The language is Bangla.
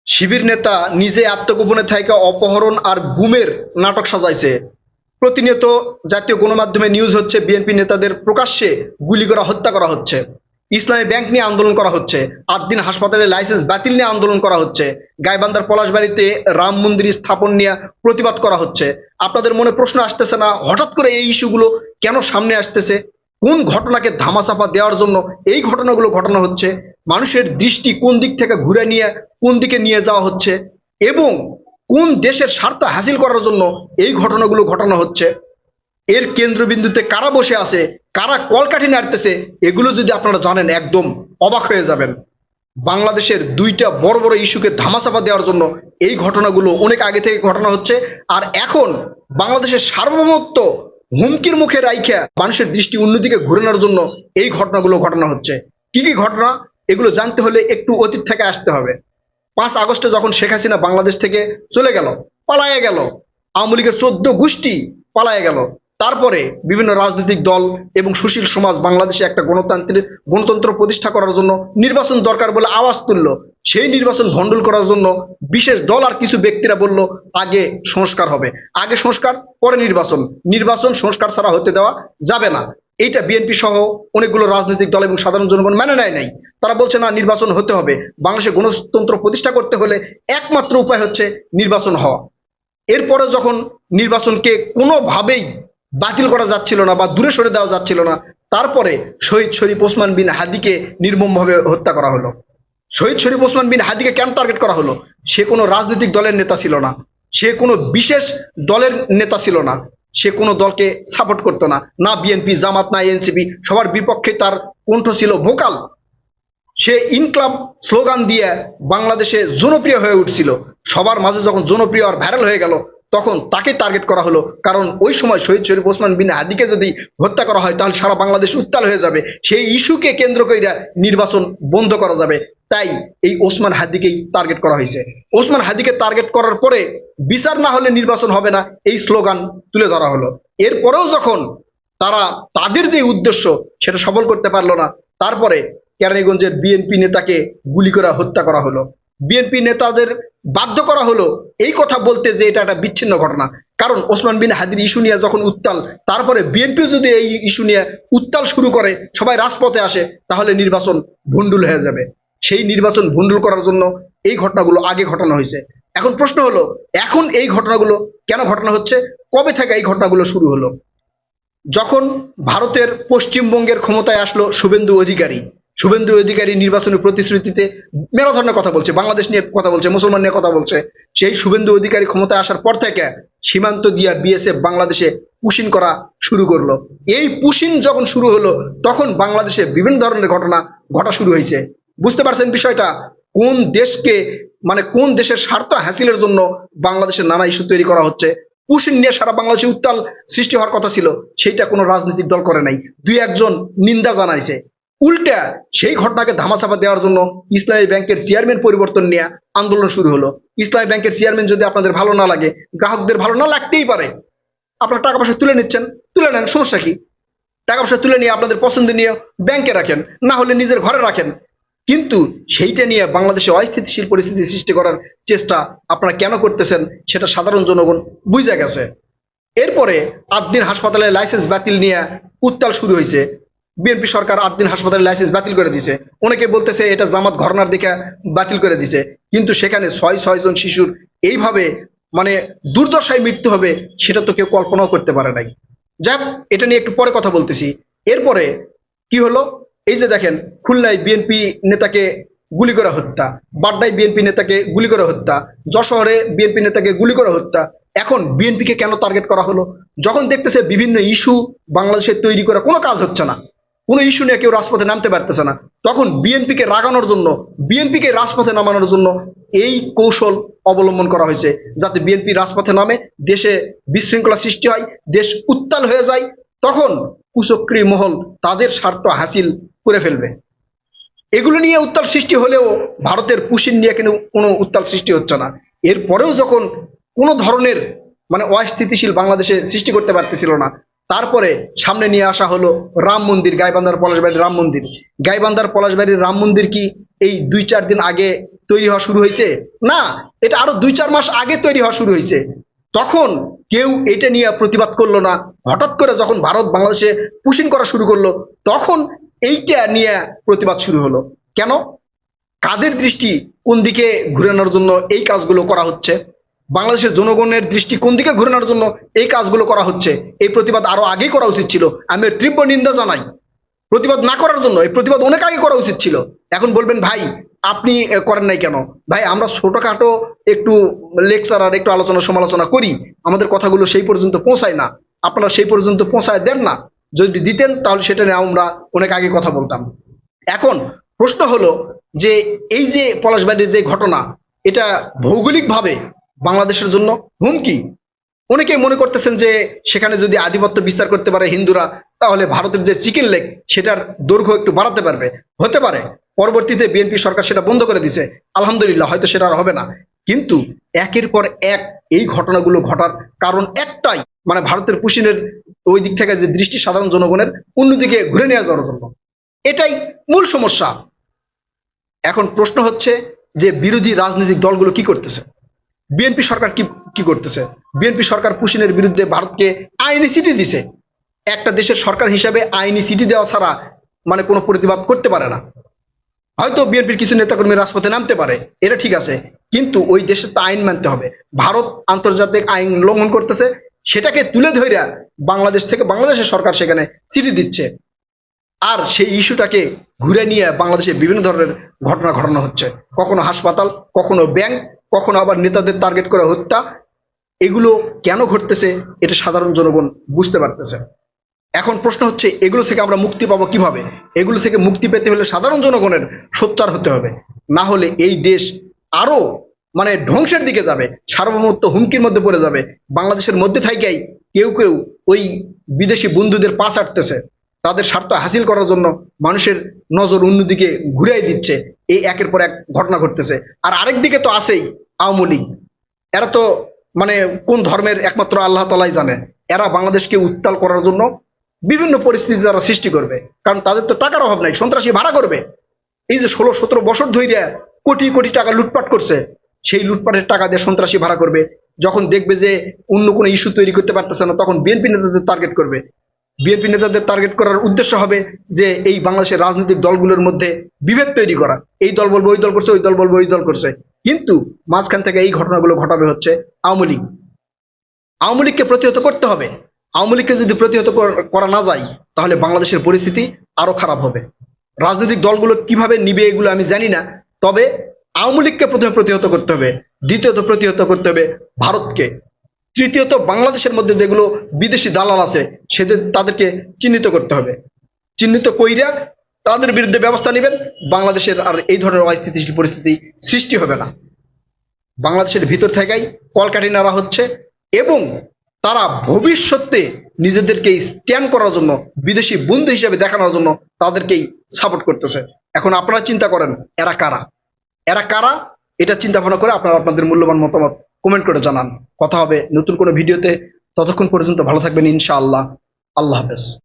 শিবির নেতা নিজে আত্মগোপনে থাইকা অপহরণ আর গুমের নাটক সাজাইছে। প্রতিনিয়ত জাতীয় গণমাধ্যমে নিউজ হচ্ছে বিএনপি নেতাদের প্রকাশ্যে গুলি করা, হত্যা করা হচ্ছে। ইসলামী ব্যাংক নিয়ে আন্দোলন করা হচ্ছে, আদ্দিন হাসপাতালের লাইসেন্স বাতিল নিয়ে আন্দোলন করা হচ্ছে, গাইবান্ধার পলাশবাড়িতে রাম মন্দির স্থাপন নিয়ে প্রতিবাদ করা হচ্ছে। আপনাদের মনে প্রশ্ন আসতেছে না হঠাৎ করে এই ইস্যুগুলো কেন সামনে আসতেছে? কোন ঘটনাকে ধামাচাপা দেওয়ার জন্য এই ঘটনাগুলো ঘটানো হচ্ছে? মানুষের দৃষ্টি কোন দিক থেকে ঘুরে নিয়ে কোন দিকে নিয়ে যাওয়া হচ্ছে এবং কোন দেশের স্বার্থ হাসিল করার জন্য এই ঘটনাগুলো ঘটানো হচ্ছে? এর কেন্দ্রবিন্দুতে কারা বসে আছে, কারা কলকাঠি নাড়তেছে, এগুলো যদি আপনারা জানেন একদম অবাক হয়ে যাবেন। বাংলাদেশের দুইটা বড় বড় ইস্যুকে ধামাচাপা দেওয়ার জন্য এই ঘটনাগুলো অনেক আগে থেকে ঘটনা হচ্ছে। আর এখন বাংলাদেশের সার্বভৌমত্ব হুমকির মুখে রাইখা মানুষের দৃষ্টি অন্যদিকে ঘুরানোর জন্য এই ঘটনাগুলো ঘটানো হচ্ছে। কি কি ঘটনা, এগুলো জানতে হলে একটু অতীত থেকে আসতে হবে। 5 আগস্টে যখন শেখ হাসিনা বাংলাদেশ থেকে চলে গেল, পালায়ে গেল, আওয়ামী লীগের 14 গোষ্ঠী পালায়ে গেল। তারপরে বিভিন্ন রাজনৈতিক দল এবং সুশীল সমাজ বাংলাদেশে একটা গণতন্ত্র প্রতিষ্ঠা করার জন্য নির্বাচন দরকার বলে আওয়াজ তুললো। সেই নির্বাচন ভণ্ডুল করার জন্য বিশেষ দল আর কিছু ব্যক্তিরা বলল আগে সংস্কার হবে, আগে সংস্কার পরে নির্বাচন, নির্বাচন সংস্কার ছাড়া হতে দেওয়া যাবে না। এইটা বিএনপি সহ অনেকগুলো রাজনৈতিক দল এবং সাধারণ জনগণ মেনে নেয় নাই। তারা বলছে না, নির্বাচন হতে হবে, বাংলাদেশে গণতন্ত্র প্রতিষ্ঠা করতে হলে একমাত্র উপায় হচ্ছে নির্বাচন হওয়া। এরপরে যখন নির্বাচনকে কোনোভাবেই বাতিল করা যাচ্ছিল না বা দূরে সরে দেওয়া যাচ্ছিল না, তারপরে শহীদ শরীফ ওসমান বিন হাদিকে নির্মমভাবে হত্যা করা হলো। শহীদ শরীফ ওসমান বিন হাদিকে কেন টার্গেট করা হলো? সে কোনো রাজনৈতিক দলের নেতা ছিল না, সে কোনো বিশেষ দলের নেতা ছিল না, সে কোনো দলকে সাপোর্ট করতো না, না বিএনপি, জামাত, না এনসিপি, সবার বিপক্ষে তার কণ্ঠ ছিল ভোকাল। সে ইনকলাব স্লোগান দিয়ে বাংলাদেশে জনপ্রিয় হয়ে উঠছিল। সবার মাঝে যখন জনপ্রিয় আর ভাইরাল হয়ে গেল, তখন তাকে টার্গেট করা হলো। কারণ ওই সময় শহীদ শরীফ ওসমান বিন হাদিকে যদি হত্যা করা হয় তাহলে সারা বাংলাদেশ উত্তাল হয়ে যাবে, সেই ইস্যুকে কেন্দ্র করে নির্বাচন বন্ধ করা যাবে। তাই এই ওসমান হাদিকেই টার্গেট করা হয়েছে। ওসমান হাদিকে টার্গেট করার পরে বিচার না হলে নির্বাচন হবে না, এই স্লোগান তুলে ধরা হলো। এরপরেও যখন তারা তাদের যে উদ্দেশ্য সেটা সফল করতে পারলো না, তারপরে কেরানীগঞ্জের বিএনপি নেতাকে গুলি করে হত্যা করা হলো। বিএনপি নেতাদের বাধ্য করা হলো এই কথা বলতে যে এটা একটা বিচ্ছিন্ন ঘটনা। কারণ ওসমান বিন হাদির ইস্যু নিয়ে যখন উত্তাল, তারপরে বিএনপি যদি এই ইস্যু নিয়ে উত্তাল শুরু করে, সবাই রাজপথে আসে, তাহলে নির্বাচন ভণ্ডুল হয়ে যাবে। সেই নির্বাচন ভণ্ডুল করার জন্য এই ঘটনাগুলো আগে ঘটানো হয়েছে। এখন প্রশ্ন হলো, এখন এই ঘটনাগুলো কেন ঘটনা হচ্ছে? কবে থেকে এই ঘটনাগুলো শুরু হলো? যখন ভারতের পশ্চিমবঙ্গের ক্ষমতায় আসলো শুভেন্দু অধিকারী, শুভেন্দু অধিকারী নির্বাচনী প্রতিশ্রুতিতে মেলা ধরনের কথা বলছে, বাংলাদেশ নিয়ে কথা বলছে, মুসলমান নিয়ে কথা বলছে। সেই শুভেন্দু অধিকারী ক্ষমতায় আসার পর থেকে সীমান্ত দিয়া বিএসএফ বাংলাদেশে পুশিন করা শুরু করলো। এই পুশিন যখন শুরু হলো, তখন বাংলাদেশে বিভিন্ন ধরনের ঘটনা ঘটা শুরু হয়েছে। বুঝতে পারছেন বিষয়টা? কোন দেশকে, মানে কোন দেশের স্বার্থ হাসিলের জন্য বাংলাদেশের নানা ইস্যু তৈরি করা হচ্ছে। পুশিন নিয়ে সারা বাংলাদেশে উত্তাল সৃষ্টি হওয়ার কথা ছিল, সেইটা কোনো রাজনৈতিক দল করে নাই, দুই একজন নিন্দা জানাইছে। উল্টা সেই ঘটনাকে ধামাচাপা দেওয়ার জন্য ইসলামী ব্যাংকের চেয়ারম্যান পরিবর্তন নিয়ে আন্দোলন শুরু হলো। ইসলামী ব্যাংকের চেয়ারম্যান যদি আপনাদের ভালো না লাগে, গ্রাহকদের ভালো না লাগতেই পারে, আপনারা টাকা পয়সা তুলে নিচ্ছেন, তুলে নেন, সমস্যা কি? টাকা পয়সা তুলে নিয়ে আপনাদের পছন্দ নিয়ে ব্যাংকে রাখেন, না হলে নিজের ঘরে রাখেন। কিন্তু সেইটা নিয়ে বাংলাদেশে অস্থিতিশীল পরিস্থিতি সৃষ্টি করার চেষ্টা আপনারা কেন করতেছেন সেটা সাধারণ জনগণ বুঝে গেছে। এরপরে আদ্দিন হাসপাতালের লাইসেন্স বাতিল নিয়ে উত্তাল শুরু হয়েছে। বিএনপি সরকার আদ্দিন হাসপাতালের লাইসেন্স বাতিল করে দিছে। অনেকে বলতেছে এটা জামাত ঘরানার দিকে বাতিল করে দিছে, কিন্তু সেখানে 6 জন শিশুর এইভাবে মানে দুর্দশায় মৃত্যু হবে সেটা তো কেউ কল্পনাও করতে পারে নাই। যাক, এটা নিয়ে একটু পরে কথা বলতেছি। এরপরে কি হলো, এই যে দেখেন, খুলনায় বিএনপি নেতাকে গুলি করে হত্যা, বাড্ডায় বিএনপি নেতাকে গুলি করে হত্যা, যশোরে বিএনপি নেতাকে গুলি করে হত্যা। এখন বিএনপিকে কেন টার্গেট করা হলো? যখন দেখতেছে বিভিন্ন ইস্যু বাংলাদেশে তৈরি করা কোনো কাজ হচ্ছে না, কোনো ইস্যু নিয়ে কেউ রাজপথে নামতে পারতেছে না, তখন বিএনপিকে রাগানোর জন্য, বিএনপিকে রাজপথে নামানোর জন্য এই কৌশল অবলম্বন করা হয়েছে, যাতে বিএনপি রাজপথে নামে, দেশে বিশৃঙ্খলা সৃষ্টি হয়, দেশ উত্তাল হয়ে যায়, তখন কুচক্রী মহল তাদের স্বার্থ হাসিল করে ফেলবে। এগুলো নিয়ে উত্তাল সৃষ্টি হলেও ভারতের পুশিন নিয়ে কিন্তু কোনো উত্তাল সৃষ্টি হচ্ছে না। এরপরেও যখন কোনো ধরনের মানে অস্থিতিশীল বাংলাদেশে সৃষ্টি করতে পারতেছিল না, তারপরে সামনে নিয়ে আসা হলো রাম মন্দির, গাইবান্ধার পলাশবাড়ির রাম মন্দির। গাইবান্ধার পলাশবাড়ির রাম মন্দির কি এই 2-4 দিন আগে তৈরি হওয়া শুরু হয়েছে? না, এটা আরো 2-4 মাস আগে তৈরি হওয়া শুরু হয়েছে। তখন কেউ এটা নিয়ে প্রতিবাদ করলো না। হঠাৎ করে যখন ভারত বাংলাদেশে পুশিং করা শুরু করলো, তখন এইটা নিয়ে প্রতিবাদ শুরু হলো। কেন? কাদের দৃষ্টি কোন দিকে ঘুরানোর জন্য এই কাজগুলো করা হচ্ছে? বাংলাদেশের জনগণের দৃষ্টি কোন দিকে ঘুরানোর জন্য এই কাজগুলো করা হচ্ছে? এই প্রতিবাদ আরো আগেই করা উচিত ছিল। আমি এর তীব্র নিন্দা জানাই। প্রতিবাদ না করার জন্য এই প্রতিবাদ অনেক আগে করা উচিত ছিল। এখন বলবেন ভাই আপনি করেন নাই কেন? ভাই আমরা ছোটখাটো একটু লেকচার আর একটু আলোচনা সমালোচনা করি, আমাদের কথাগুলো সেই পর্যন্ত পৌঁছায় না। আপনারা সেই পর্যন্ত পৌঁছায় দেন না। যদি দিতেন তাহলে সেটা নিয়ে আমরা অনেক আগে কথা বলতাম। এখন প্রশ্ন হলো যে এই যে পলাশবাড়ির যে ঘটনা, এটা ভৌগোলিকভাবে বাংলাদেশের জন্য হুমকি। অনেকে মনে করতেছেন যে সেখানে যদি আধিপত্য বিস্তার করতে পারে হিন্দুরা, তাহলে ভারতের যে চিকেন লেগ সেটার দৈর্ঘ্য একটু বাড়াতে পারবে। হতে পারে পরবর্তীতে বিএনপি সরকার সেটা বন্ধ করে দিছে, আলহামদুলিল্লাহ, হয়তো সেটা আর হবে না। কিন্তু একের পর এক এই ঘটনাগুলো ঘটার কারণ একটাই, মানে ভারতের পুশিনের ওই দিক থেকে যে দৃষ্টি সাধারণ জনগণের অন্যদিকে ঘুরে নিয়ে যাওয়ার জন্য, এটাই মূল সমস্যা। এখন প্রশ্ন হচ্ছে যে বিরোধী রাজনৈতিক দলগুলো কি করতেছে? বিএনপি সরকার কি কি করতেছে? বিএনপি সরকার পুশিনের বিরুদ্ধে ভারতকে আইনি চিঠি দিছে। একটা দেশের সরকার হিসাবে আইনি চিঠি দেওয়া ছাড়া মানে কোনো প্রতিবাদ করতে পারে না। হয়তো বিএনপির কিছু নেতাকর্মী রাজপথে নামতে পারে, এটা ঠিক আছে, কিন্তু ওই দেশের তো আইন মানতে হবে। ভারত আন্তর্জাতিক আইন লঙ্ঘন করতেছে, সেটাকে তুলে ধরে বাংলাদেশ থেকে বাংলাদেশের সরকার সেখানে চিঠি দিচ্ছে। আর সেই ইস্যুটাকে ঘুরে নিয়ে বাংলাদেশে বিভিন্ন ধরনের ঘটনা ঘটানো হচ্ছে। কখনো হাসপাতাল, কখনো ব্যাংক, কখনো আবার নেতাদের টার্গেট করে হত্যা। এগুলো কেন ঘটতেছে এটা সাধারণ জনগণ বুঝতে পারতেছে। এখন প্রশ্ন হচ্ছে এগুলো থেকে আমরা মুক্তি পাবো কিভাবে? এগুলো থেকে মুক্তি পেতে হলে সাধারণ জনগণের সোচ্চার হতে হবে। না হলে এই দেশ আরো মানে ধ্বংসের দিকে যাবে, সার্বভৌমত্ব হুমকির মধ্যে পড়ে যাবে। বাংলাদেশের মধ্যে থাইকাই কেউ কেউ ওই বিদেশি বন্ধুদের পা চাটতেছে, তাদের স্বার্থ হাসিল করার জন্য মানুষের নজর অন্যদিকে ঘুরাই দিচ্ছে। এই একের পর এক ঘটনা ঘটতেছে। আর আরেক দিকে তো আছেই আওয়ামী লীগ। এরা তো মানে কোন ধর্মের একমাত্র আল্লাহ তাআলাই জানে। এরা বাংলাদেশকে উত্তাল করার জন্য বিভিন্ন পরিস্থিতি তারা সৃষ্টি করবে, কারণ তাদের তো টাকার অভাব নাই, সন্ত্রাসী ভাড়া করবে। এই যে 16-17 বছর ধরে কোটি কোটি টাকা লুটপাট করছে, সেই লুটপাটের টাকা দিয়ে সন্ত্রাসী ভাড়া করবে। যখন দেখবে যে অন্য কোনো ইস্যু তৈরি করতে পারতেছে না, তখন বিএনপি নেতাদের টার্গেট করবে। বিএনপি নেতাদের টার্গেট করার উদ্দেশ্য হবে যে এই বাংলাদেশের রাজনৈতিক দলগুলোর মধ্যে বিভেদ তৈরি করা। এই দল বলবো ওই দল করছে, ওই দল বলবো ওই দল করছে। কিন্তু মাঝখান থেকে এই ঘটনাগুলো ঘটাবে হচ্ছে আওয়ামী লীগ। আওয়ামী লীগকে প্রতিহত করতে হবে। আওয়ামী লীগকে যদি প্রতিহত করা না যায়, তাহলে বাংলাদেশের পরিস্থিতি আরো খারাপ হবে। রাজনৈতিক দলগুলো কিভাবে নিবে এগুলো আমি জানি না, তবে আওয়ামী লীগকে প্রথমে প্রতিহত করতে হবে, দ্বিতীয়ত প্রতিহত করতে হবে ভারতকে, তৃতীয়ত বাংলাদেশের মধ্যে যেগুলো বিদেশি দালাল আছে তাদেরকে চিহ্নিত করতে হবে। চিহ্নিত কইরা তাদের বিরুদ্ধে ব্যবস্থা নেবেন, বাংলাদেশের আর এই ধরনের অস্থিতিশীল পরিস্থিতি সৃষ্টি হবে না। বাংলাদেশের ভিতর থেকেই কলকাঠি নাড়া হচ্ছে এবং তারা ভবিষ্যতে নিজেদেরকে স্ট্যান্ড করার জন্য, বিদেশি বন্ধু হিসেবে দেখানোর জন্য তাদেরকেই সাপোর্ট করতেছে। এখন আপনারা চিন্তা করেন এরা কারা? এরা কারা এটা চিন্তা ভাবনা করে আপনারা আপনাদের মূল্যবান মতামত কমেন্ট করে জানান। কথা হবে নতুন কোনো ভিডিওতে। ততক্ষণ পর্যন্ত ভালো থাকবেন ইনশাআল্লাহ। আল্লাহ হাফেজ।